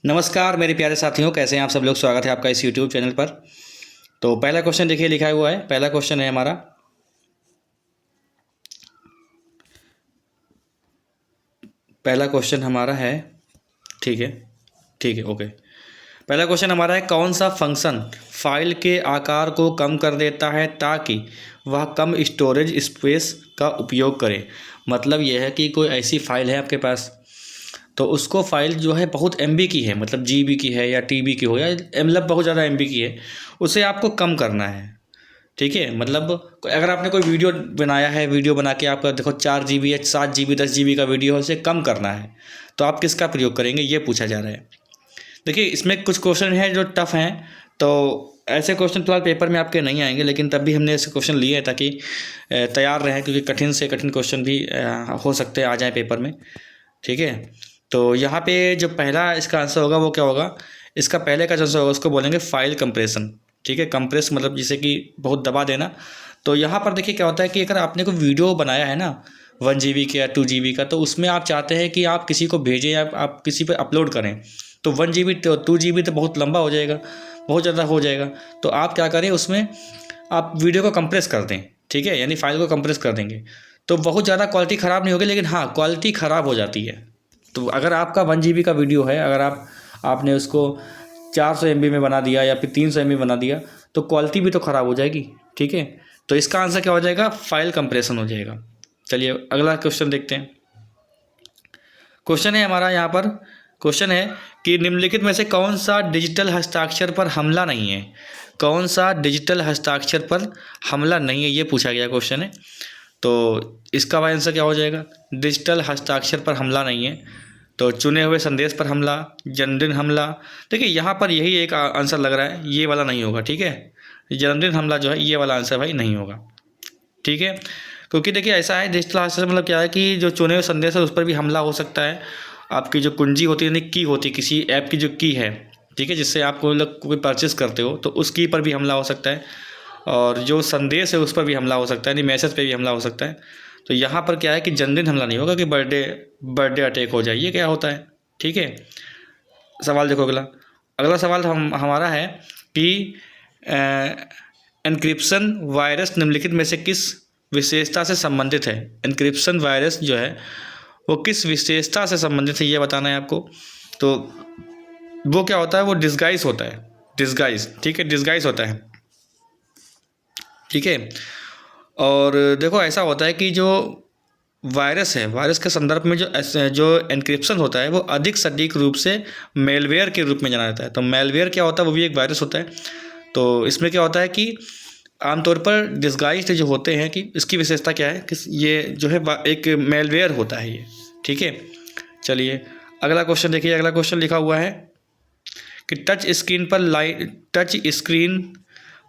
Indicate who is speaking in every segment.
Speaker 1: नमस्कार मेरे प्यारे साथियों, कैसे हैं आप सब लोग। स्वागत है आपका इस यूट्यूब चैनल पर। तो पहला क्वेश्चन देखिए लिखा हुआ है। पहला क्वेश्चन है हमारा, पहला क्वेश्चन हमारा है, ठीक है ठीक है ओके। पहला क्वेश्चन हमारा है, कौन सा फंक्शन फाइल के आकार को कम कर देता है ताकि वह कम स्टोरेज स्पेस का उपयोग करे। मतलब यह है कि कोई ऐसी फाइल है आपके पास, तो उसको फाइल जो है बहुत एमबी की है, मतलब जीबी की है या टीबी की हो या मतलब बहुत ज़्यादा एमबी की है, उसे आपको कम करना है। ठीक है, मतलब अगर आपने कोई वीडियो बनाया है, वीडियो बना के आपका देखो 4 GB या 7 GB 10 GB का वीडियो है, उसे कम करना है, तो आप किसका प्रयोग करेंगे, ये पूछा जा रहा है। देखिए इसमें कुछ क्वेश्चन हैं जो टफ हैं, तो ऐसे क्वेश्चन फिलहाल पेपर में आपके नहीं आएंगे, लेकिन तब भी हमने ऐसे क्वेश्चन लिए हैं ताकि तैयार रहें, क्योंकि कठिन से कठिन क्वेश्चन भी हो सकते हैं आ जाए पेपर में। ठीक है, तो यहाँ पे जो पहला इसका आंसर होगा वो क्या होगा, इसका पहले का जो आंसर होगा उसको बोलेंगे फाइल कंप्रेशन। ठीक है, कंप्रेस मतलब जिसे कि बहुत दबा देना। तो यहाँ पर देखिए क्या होता है कि अगर आपने कोई वीडियो बनाया है ना 1 GB का या 2 GB का, तो उसमें आप चाहते हैं कि आप किसी को भेजें या आप किसी पर अपलोड करें, तो 1 GB तो 2 GB तो बहुत लंबा हो जाएगा, बहुत ज़्यादा हो जाएगा। तो आप क्या करें, उसमें आप वीडियो को कंप्रेस कर दें। ठीक है, यानी फाइल को कंप्रेस कर देंगे, तो बहुत ज़्यादा क्वालिटी ख़राब नहीं होगी, लेकिन हाँ क्वालिटी ख़राब हो जाती है। तो अगर आपका 1 GB का वीडियो है, अगर आपने उसको 400 MB में बना दिया या फिर 300 MB बना दिया, तो क्वालिटी भी तो ख़राब हो जाएगी। ठीक है, तो इसका आंसर क्या हो जाएगा, फाइल कंप्रेशन हो जाएगा। चलिए अगला क्वेश्चन देखते हैं। क्वेश्चन है हमारा यहाँ पर, क्वेश्चन है कि निम्नलिखित में से कौन सा डिजिटल हस्ताक्षर पर हमला नहीं है। कौन सा डिजिटल हस्ताक्षर पर हमला नहीं है, ये पूछा गया क्वेश्चन है। तो इसका भाई आंसर क्या हो जाएगा, डिजिटल हस्ताक्षर पर हमला नहीं है, तो चुने हुए संदेश पर हमला, जन्मदिन हमला। देखिए यहाँ पर यही एक आंसर लग रहा है, ये वाला नहीं होगा। ठीक है, जन्मदिन हमला जो है ये वाला आंसर भाई नहीं होगा। ठीक है, क्योंकि देखिए ऐसा है, डिजिटल हस्ताक्षर मतलब क्या है कि जो चुने हुए संदेश है उस पर भी हमला हो सकता है। आपकी जो कुंजी होती है, यानी की होती है, किसी ऐप की जो की है, ठीक है, जिससे आप कोई परचेस करते हो, तो उस की पर भी हमला हो सकता है। और जो संदेश है उस पर भी हमला हो सकता है, यानी मैसेज पे भी हमला हो सकता है। तो यहाँ पर क्या है कि जन्मदिन हमला नहीं होगा कि बर्थडे अटैक हो जाए, ये क्या होता है। ठीक है, सवाल देखो अगला। अगला सवाल हमारा है कि एन्क्रिप्शन वायरस निम्नलिखित में से किस विशेषता से संबंधित है। एन्क्रिप्शन वायरस जो है वो किस विशेषता से संबंधित है, ये बताना है आपको। तो वो क्या होता है, वो डिस्गाइज होता है, डिस्गाइज। ठीक है, डिस्गाइज होता है। ठीक है, और देखो ऐसा होता है कि जो वायरस है, वायरस के संदर्भ में जो एन्क्रिप्शन होता है वो अधिक सटीक रूप से मेलवेयर के रूप में जाना जाता है। तो मेलवेयर क्या होता है, वो भी एक वायरस होता है। तो इसमें क्या होता है कि आमतौर पर डिस्गाइज्ड जो होते हैं, कि इसकी विशेषता क्या है कि ये जो है एक मेलवेयर होता है ये। ठीक है, चलिए अगला क्वेश्चन देखिए। अगला क्वेश्चन लिखा हुआ है कि टच स्क्रीन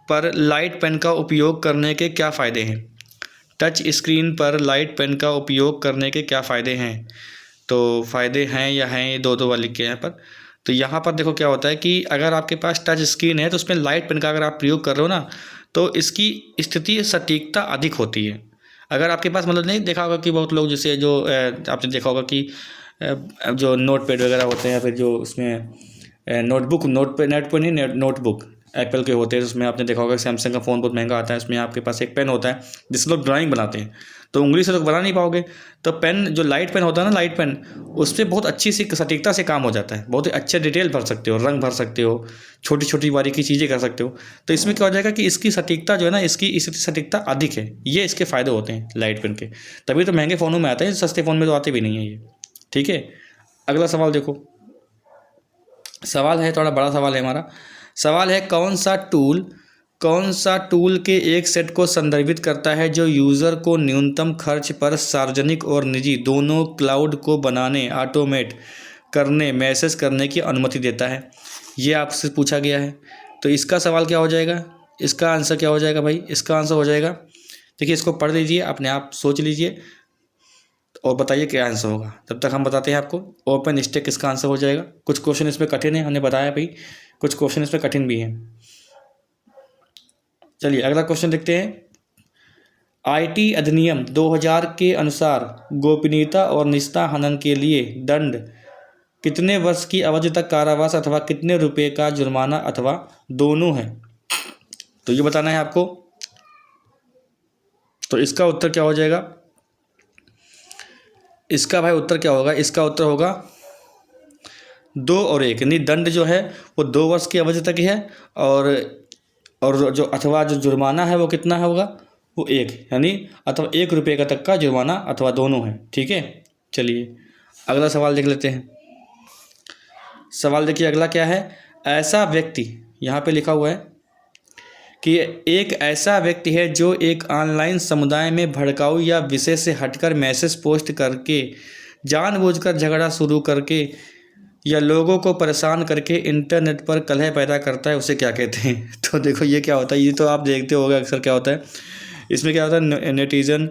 Speaker 1: पर लाइट पेन का उपयोग करने के क्या फ़ायदे हैं। टच स्क्रीन पर लाइट पेन का उपयोग करने के क्या फ़ायदे हैं। तो फ़ायदे हैं या हैं, ये दो वाले के यहाँ पर। तो यहाँ पर देखो क्या होता है कि अगर आपके पास टच स्क्रीन है, तो उसमें लाइट पेन का अगर आप प्रयोग कर रहे हो ना, तो इसकी स्थिति सटीकता अधिक होती है। अगर आपके पास मतलब नहीं देखा होगा कि बहुत लोग जैसे जो आपने देखा होगा कि जो नोट पैड वगैरह होते हैं, फिर जो उसमें नोटबुक नहीं नोटबुक एप्पल के होते हैं, उसमें आपने देखा होगा सैमसंग का फ़ोन बहुत महंगा आता है, उसमें आपके पास एक पेन होता है जिससे लोग ड्राइंग बनाते हैं, तो उंगली से तो बना नहीं पाओगे। तो पेन जो लाइट पेन होता है ना, लाइट पेन, उस पर बहुत अच्छी सी सटीकता से काम हो जाता है, बहुत ही अच्छे डिटेल भर सकते हो, रंग भर सकते हो, छोटी छोटी बारीकी चीज़ें कर सकते हो। तो इसमें क्या हो जाएगा कि इसकी सटीकता जो है ना, इसकी सटीकता अधिक है। ये इसके फ़ायदे होते हैं लाइट पेन के, तभी तो महंगे फ़ोनों में आते हैं, सस्ते फ़ोन में तो आते भी नहीं है ये। ठीक है, अगला सवाल देखो। सवाल है थोड़ा बड़ा सवाल है हमारा। सवाल है, कौन सा टूल के एक सेट को संदर्भित करता है जो यूज़र को न्यूनतम खर्च पर सार्वजनिक और निजी दोनों क्लाउड को बनाने, ऑटोमेट करने, मैसेज करने की अनुमति देता है। ये आपसे पूछा गया है। तो इसका सवाल क्या हो जाएगा, इसका आंसर क्या हो जाएगा भाई, इसका आंसर हो जाएगा, देखिए इसको पढ़ लीजिए, अपने आप सोच लीजिए और बताइए क्या आंसर होगा। तब तक हम बताते हैं आपको। ओपन स्टैक इसका आंसर हो जाएगा। कुछ क्वेश्चन इसमें कठिन है, हमने बताया भाई, कुछ क्वेश्चन इसमें कठिन भी हैं। चलिए अगला क्वेश्चन देखते हैं। आईटी अधिनियम 2000 के अनुसार गोपनीयता और निजता हनन के लिए दंड कितने वर्ष की अवधि तक कारावास अथवा कितने रुपए का जुर्माना अथवा दोनों है। तो ये बताना है आपको। तो इसका उत्तर क्या हो जाएगा, इसका भाई उत्तर क्या होगा, इसका उत्तर होगा 2 और 1, यानी दंड जो है वो 2 वर्ष की अवधि तक ही है, और जो अथवा जो जुर्माना है वो कितना होगा, वो 1, यानी अथवा 1 रुपये का तक का जुर्माना अथवा दोनों है। ठीक है, चलिए अगला सवाल देख लेते हैं। सवाल देखिए अगला क्या है। ऐसा व्यक्ति, यहाँ पे लिखा हुआ है कि एक ऐसा व्यक्ति है जो एक ऑनलाइन समुदाय में भड़काऊ या विषय से हटकर मैसेज पोस्ट करके जानबूझकर झगड़ा शुरू करके या लोगों को परेशान करके इंटरनेट पर कलह पैदा करता है, उसे क्या कहते हैं। तो देखो ये क्या होता है, ये तो आप देखते होगे अक्सर क्या होता है इसमें, क्या होता है नेटिजन,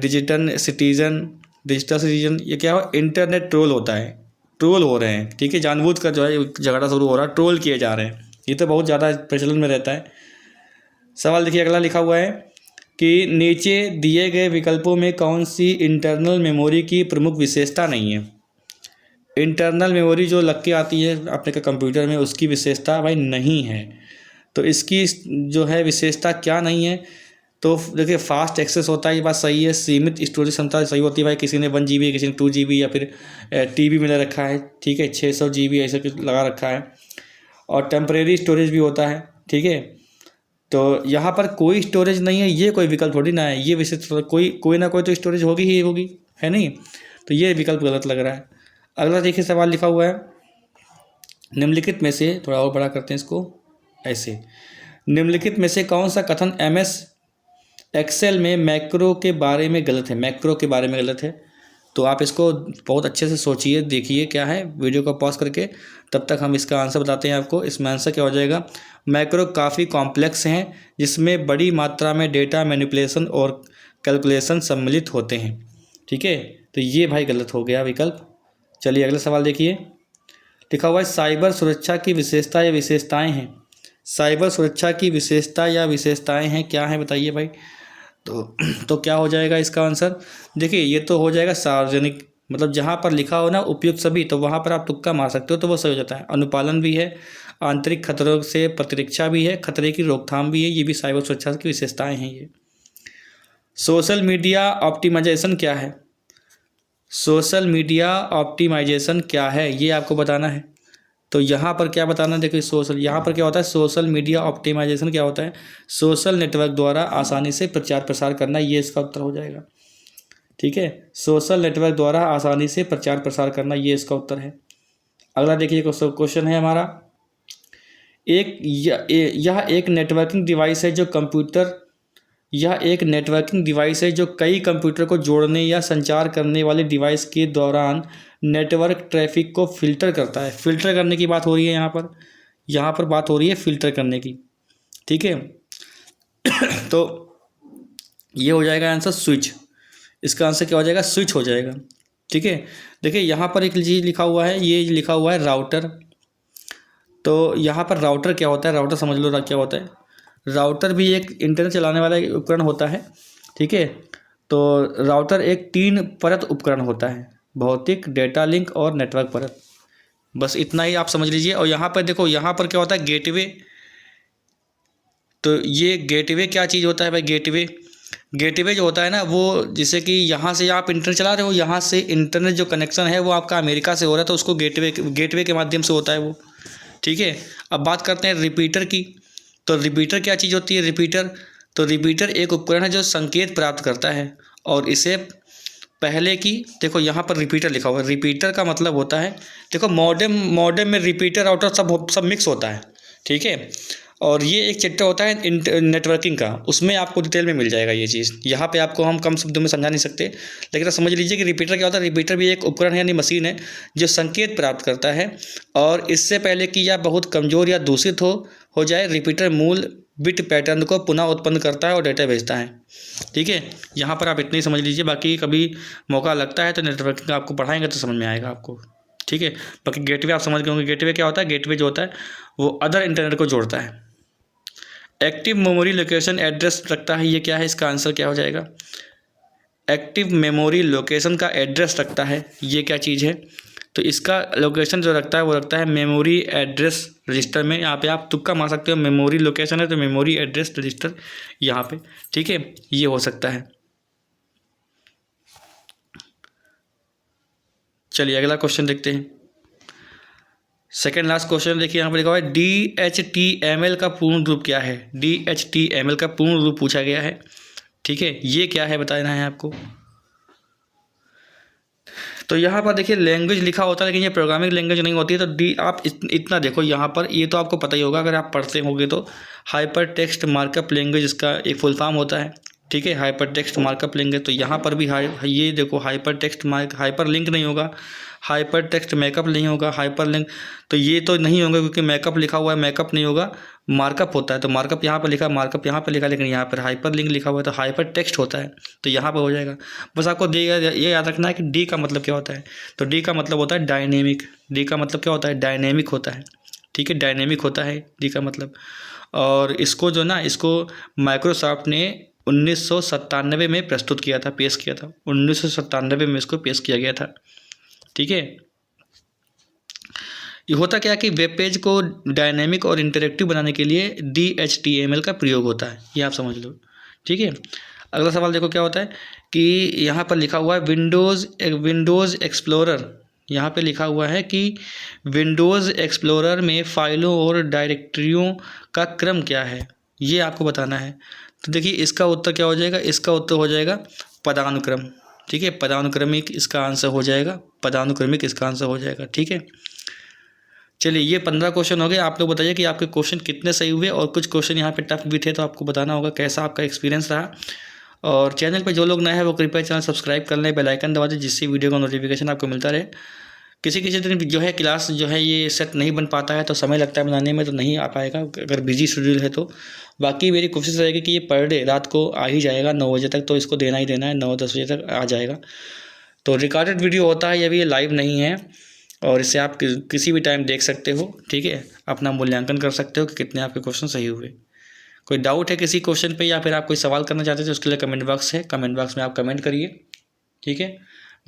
Speaker 1: डिजिटल सिटीजन, ये क्या हो, इंटरनेट ट्रोल होता है, ट्रोल हो रहे हैं। ठीक है, जानबूझकर जो है झगड़ा शुरू हो रहा है, ट्रोल किए जा रहे हैं, ये तो बहुत ज़्यादा प्रचलन में रहता है। सवाल देखिए अगला लिखा हुआ है कि नीचे दिए गए विकल्पों में कौन सी इंटरनल मेमोरी की प्रमुख विशेषता नहीं है। इंटरनल मेमोरी जो लग के आती है अपने के कंप्यूटर में, उसकी विशेषता भाई नहीं है। तो इसकी जो है विशेषता क्या नहीं है, तो देखिए फास्ट एक्सेस होता है, ये बात सही है। सीमित स्टोरेज क्षमता सही होती है भाई, किसी ने 1 GB, किसी ने 2 GB, या फिर टीबी में ले रखा है। ठीक है, 600 GB ऐसे कुछ लगा रखा है। और टेम्परेरी स्टोरेज भी होता है। ठीक है, तो यहाँ पर कोई स्टोरेज नहीं है, ये कोई विकल्प थोड़ी ना है, ये विशेष कोई ना कोई तो स्टोरेज होगी ही होगी, है नहीं। तो ये विकल्प गलत लग रहा है। अगला देखिए सवाल लिखा हुआ है, निम्नलिखित में से, थोड़ा और बड़ा करते हैं इसको, ऐसे, निम्नलिखित में से कौन सा कथन MS एक्सेल में मैक्रो के बारे में गलत है। मैक्रो के बारे में गलत है, तो आप इसको बहुत अच्छे से सोचिए, देखिए क्या है, वीडियो को पॉज करके, तब तक हम इसका आंसर बताते हैं आपको। इसमें आंसर क्या हो जाएगा, मैक्रो काफ़ी कॉम्प्लेक्स हैं जिसमें बड़ी मात्रा में डेटा मैनिपुलेशन और कैलकुलेशन सम्मिलित होते हैं। ठीक है, तो ये भाई गलत हो गया विकल्प। चलिए अगला सवाल देखिए, लिखा हुआ है साइबर सुरक्षा की विशेषता या विशेषताएं हैं। साइबर सुरक्षा की विशेषता या विशेषताएं हैं, क्या है बताइए भाई। तो क्या हो जाएगा इसका आंसर, देखिए ये तो हो जाएगा सार्वजनिक, मतलब जहाँ पर लिखा हो ना उपयुक्त सभी, तो वहाँ पर आप तुक्का मार सकते हो, तो वो सही हो जाता है। अनुपालन भी है, आंतरिक खतरों से प्रतिरक्षा भी है, खतरे की रोकथाम भी है, ये भी साइबर सुरक्षा की विशेषताएं हैं ये। सोशल मीडिया ऑप्टिमाइजेशन क्या है। सोशल मीडिया ऑप्टिमाइजेशन क्या है, ये आपको बताना है। तो यहाँ पर क्या बताना, देखिए यहाँ पर क्या होता है, सोशल मीडिया ऑप्टिमाइजेशन क्या होता है, सोशल नेटवर्क द्वारा आसानी से प्रचार प्रसार करना, ये इसका उत्तर हो जाएगा। ठीक है, सोशल नेटवर्क द्वारा आसानी से प्रचार प्रसार करना, ये इसका उत्तर है। अगला देखिए क्वेश्चन है हमारा, यह एक नेटवर्किंग डिवाइस है जो कई कंप्यूटर को जोड़ने या संचार करने वाले डिवाइस के दौरान नेटवर्क ट्रैफिक को फिल्टर करता है। फिल्टर करने की बात हो रही है यहाँ पर बात हो रही है फिल्टर करने की। ठीक है, तो ये हो जाएगा आंसर स्विच, इसका आंसर क्या हो जाएगा, स्विच हो जाएगा। ठीक है, देखिए यहाँ पर एक चीज़ लिखा हुआ है, ये लिखा हुआ है राउटर। तो यहाँ पर राउटर क्या होता है, राउटर समझ लो क्या होता है। राउटर भी एक इंटरनेट चलाने वाला उपकरण होता है। ठीक है, तो राउटर एक 3 परत उपकरण होता है, भौतिक, डेटा लिंक और नेटवर्क परत। बस इतना ही आप समझ लीजिए। और यहाँ पर देखो, यहाँ पर क्या होता है, गेटवे। तो ये गेटवे क्या चीज़ होता है भाई, गेटवे जो होता है ना, वो जैसे कि यहाँ से आप इंटरनेट चला रहे हो, यहाँ से इंटरनेट जो कनेक्शन है वो आपका अमेरिका से हो रहा है, तो उसको गेटवे के माध्यम से होता है वो। ठीक है, अब बात करते हैं रिपीटर की। तो रिपीटर क्या चीज़ होती है, रिपीटर एक उपकरण है जो संकेत प्राप्त करता है, और इसे पहले की, देखो यहाँ पर रिपीटर लिखा हुआ है। रिपीटर का मतलब होता है, देखो मॉडेम में रिपीटर राउटर सब मिक्स होता है। ठीक है, और ये एक चैप्टर होता है नेटवर्किंग का, उसमें आपको डिटेल में मिल जाएगा ये चीज़। यहाँ पे आपको हम कम शब्दों में समझा नहीं सकते, लेकिन आप समझ लीजिए कि रिपीटर क्या होता है। रिपीटर भी एक उपकरण है, यानी मशीन है जो संकेत प्राप्त करता है, और इससे पहले कि यह बहुत कमज़ोर या दूषित हो जाए, रिपीटर मूल बिट पैटर्न को पुनः उत्पन्न करता है और डेटा भेजता है। ठीक है, यहाँ पर आप इतना ही समझ लीजिए, बाकी कभी मौका लगता है तो नेटवर्किंग आपको पढ़ाएंगे तो समझ में आएगा आपको। ठीक है, बाकी गेटवे आप समझ गए होंगे। गेटवे क्या होता है, गेटवे जो होता है वो अदर इंटरनेट को जोड़ता है। एक्टिव मेमोरी लोकेशन एड्रेस रखता है, ये क्या है, इसका आंसर क्या हो जाएगा, एक्टिव मेमोरी लोकेशन का एड्रेस रखता है, ये क्या चीज़ है। तो इसका लोकेशन जो रखता है वो रखता है मेमोरी एड्रेस रजिस्टर में। यहाँ पे आप तुक्का मार सकते हो, मेमोरी लोकेशन है तो मेमोरी एड्रेस रजिस्टर यहाँ पे, ठीक है, ये हो सकता है। चलिए अगला क्वेश्चन देखते हैं। सेकेंड लास्ट क्वेश्चन देखिए, यहाँ पर लिखा हुआ है DHTML का पूर्ण रूप क्या है। DHTML का पूर्ण रूप पूछा गया है, ठीक है, ये क्या है बताना है आपको। तो यहाँ पर देखिए लैंग्वेज लिखा होता है, लेकिन ये प्रोग्रामिंग लैंग्वेज नहीं होती है। तो आप इतना देखो यहाँ पर, ये तो आपको पता ही होगा अगर आप पढ़ते होंगे तो। हाइपर टेक्स्ट मार्कअप लैंग्वेज इसका एक फुल फॉर्म होता है, ठीक है, हाइपर टेक्स्ट मार्कअप लैंग्वेज। तो यहाँ पर भी ये देखो हाइपर लिंक नहीं होगा, हाइपर टेक्स्ट मैकअप नहीं होगा, हाइपर लिंक तो ये तो नहीं होंगे क्योंकि मैकअप लिखा हुआ है, मैकअप नहीं होगा, मार्कअप होता है। तो मार्कअप यहाँ पर लिखा, मार्कअप यहाँ पर लिखा, लेकिन यहाँ पर हाइपर लिंक लिखा हुआ है तो हाइपर टेक्स्ट होता है, तो यहाँ पर हो जाएगा। बस आपको ये याद रखना है कि डी का मतलब क्या होता है। तो डी का मतलब होता है डायनेमिक। डी का मतलब क्या होता है, डायनेमिक होता है, ठीक है, डायनेमिक होता है डी का मतलब। और इसको जो ना, इसको माइक्रोसॉफ्ट ने 1997 में प्रस्तुत किया था, पेश किया था। 1997 में इसको पेश किया गया था, ठीक है। ये होता क्या कि वेब पेज को डायनेमिक और इंटरेक्टिव बनाने के लिए DHTML का प्रयोग होता है, ये आप समझ लो, ठीक है। अगला सवाल देखो क्या होता है कि यहाँ पर लिखा हुआ है विंडोज़ एक्सप्लोरर। यहाँ पे लिखा हुआ है कि विंडोज़ एक्सप्लोरर में फ़ाइलों और डायरेक्टरियों का क्रम क्या है, ये आपको बताना है। तो देखिए इसका उत्तर क्या हो जाएगा, इसका उत्तर हो जाएगा पदानुक्रम, ठीक है, पदानुक्रमिक इसका आंसर हो जाएगा, पदानुक्रमिक इसका आंसर हो जाएगा, ठीक है। चलिए ये 15 क्वेश्चन हो गए। आप लोग बताइए कि आपके क्वेश्चन कितने सही हुए, और कुछ क्वेश्चन यहाँ पे टफ भी थे तो आपको बताना होगा कैसा आपका एक्सपीरियंस रहा। और चैनल पर जो लोग नए हैं वो कृपया चैनल सब्सक्राइब कर लें, बेल आइकन दबा दें, जिससे वीडियो का नोटिफिकेशन आपको मिलता रहे। किसी किसी दिन जो है क्लास जो है ये सेट नहीं बन पाता है तो समय लगता है बनाने में, तो नहीं आ पाएगा अगर बिजी शेड्यूल है तो। बाकी मेरी कोशिश रहेगी कि ये पर डे रात को आ ही जाएगा 9 बजे तक, तो इसको देना ही देना है, 9-10 बजे तक आ जाएगा। तो रिकॉर्डेड वीडियो होता है, ये भी लाइव नहीं है, और इसे आप किसी भी टाइम देख सकते हो, ठीक है, अपना मूल्यांकन कर सकते हो कि कितने आपके क्वेश्चन सही हुए। कोई डाउट है किसी क्वेश्चन पे या फिर आप कोई सवाल करना चाहते हैं तो उसके लिए कमेंट बॉक्स है, कमेंट बॉक्स में आप कमेंट करिए, ठीक है।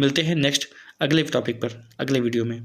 Speaker 1: मिलते हैं नेक्स्ट अगले टॉपिक पर अगले वीडियो में।